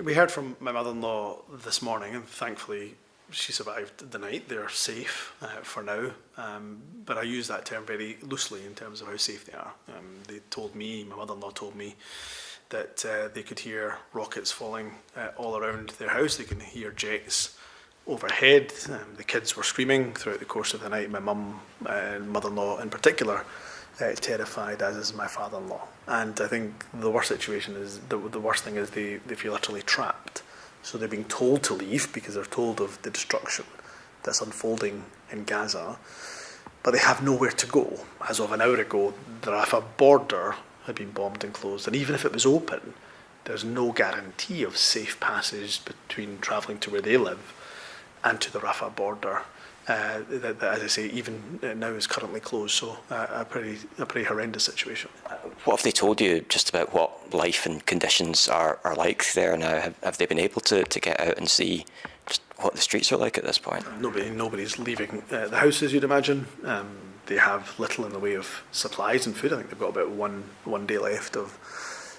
We heard from my mother-in-law this morning, and thankfully she survived the night. They're safe for now, but I use that term very loosely in terms of how safe they are. They told me, my mother-in-law told me, that they could hear rockets falling all around their house. They can hear jets overhead. The kids were screaming throughout the course of the night. My mum and mother-in-law in particular, terrified, as is my father-in-law. And I think the worst situation is, the worst thing is they feel utterly trapped. So they're being told to leave because they're told of the destruction that's unfolding in Gaza, but they have nowhere to go. As of an hour ago, the Rafah border had been bombed and closed, and even if it was open, there's no guarantee of safe passage between travelling to where they live and to the Rafah border. That, as I say, even now is currently closed, so a pretty horrendous situation. What have they told you just about what life and conditions are like there now? Have they been able to get out and see just what the streets are like at this point? Nobody's leaving the house, as you'd imagine. They have little in the way of supplies and food. I think they've got about one day left of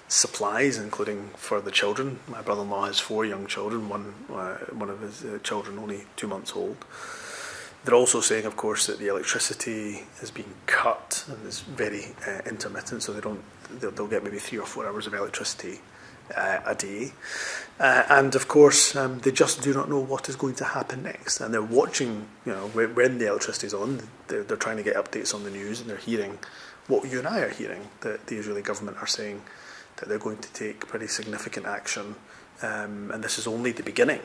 supplies, including for the children. My brother-in-law has 4 young children. One of his children only 2 months old. They're also saying, of course, that the electricity has been cut and is very intermittent, so they'll get maybe 3 or 4 hours of electricity a day. And of course, they just do not know what is going to happen next. And they're watching, when the electricity is on, they're trying to get updates on the news, and they're hearing what you and I are hearing, that the Israeli government are saying that they're going to take pretty significant action. And this is only the beginning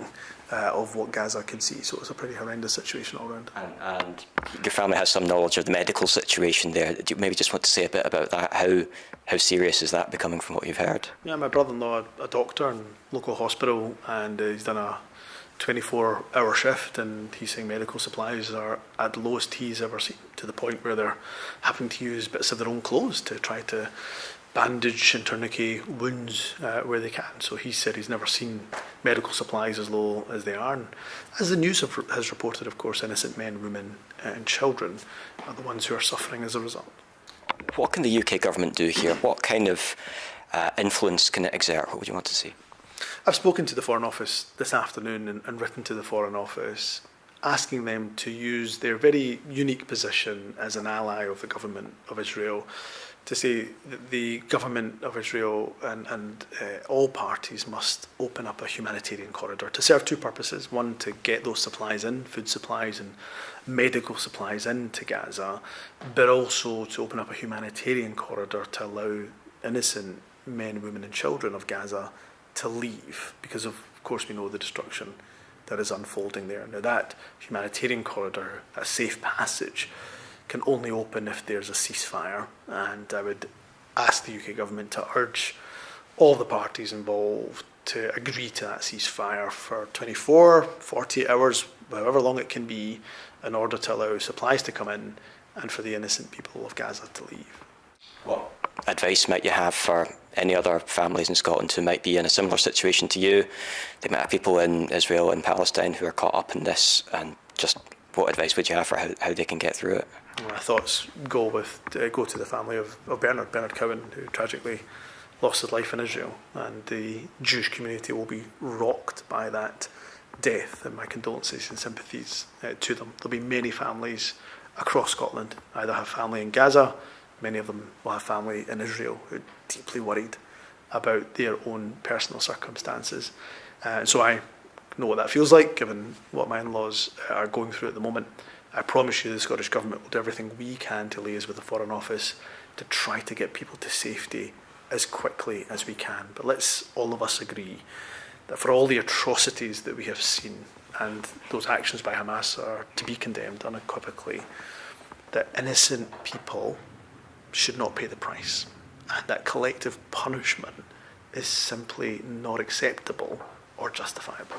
of what Gaza can see. So it's a pretty horrendous situation all around. And your family has some knowledge of the medical situation there. Do you maybe just want to say a bit about that? How serious is that becoming from what you've heard? Yeah, my brother-in-law, a doctor in local hospital, and he's done a 24-hour shift, and he's saying medical supplies are at the lowest he's ever seen, to the point where they're having to use bits of their own clothes to try to bandage and tourniquet wounds where they can. So he said he's never seen medical supplies as low as they are. And as the news has reported, of course, innocent men, women and children are the ones who are suffering as a result. What can the UK government do here? What kind of influence can it exert? What would you want to see? I've spoken to the Foreign Office this afternoon and written to the Foreign Office asking them to use their very unique position as an ally of the government of Israel to say that the government of Israel and all parties must open up a humanitarian corridor to serve 2 purposes. One, to get those supplies in, food supplies and medical supplies into Gaza, but also to open up a humanitarian corridor to allow innocent men, women and children of Gaza to leave, because of course we know the destruction that is unfolding there. Now that humanitarian corridor, a safe passage, can only open if there's a ceasefire, and I would ask the UK government to urge all the parties involved to agree to that ceasefire for 24, 48 hours, however long it can be, in order to allow supplies to come in and for the innocent people of Gaza to leave. What advice might you have for any other families in Scotland who might be in a similar situation to you? They might have people in Israel and Palestine who are caught up in this, and just what advice would you have for how they can get through it? My thoughts go to the family of Bernard Cowan, who tragically lost his life in Israel, and the Jewish community will be rocked by that death, and my condolences and sympathies to them. There'll be many families across Scotland, either have family in Gaza, many of them will have family in Israel who are deeply worried about their own personal circumstances. So I know what that feels like, given what my in-laws are going through at the moment. I promise you the Scottish Government will do everything we can to liaise with the Foreign Office to try to get people to safety as quickly as we can. But let's all of us agree that for all the atrocities that we have seen, and those actions by Hamas are to be condemned unequivocally, that innocent people should not pay the price. And that collective punishment is simply not acceptable or justifiable.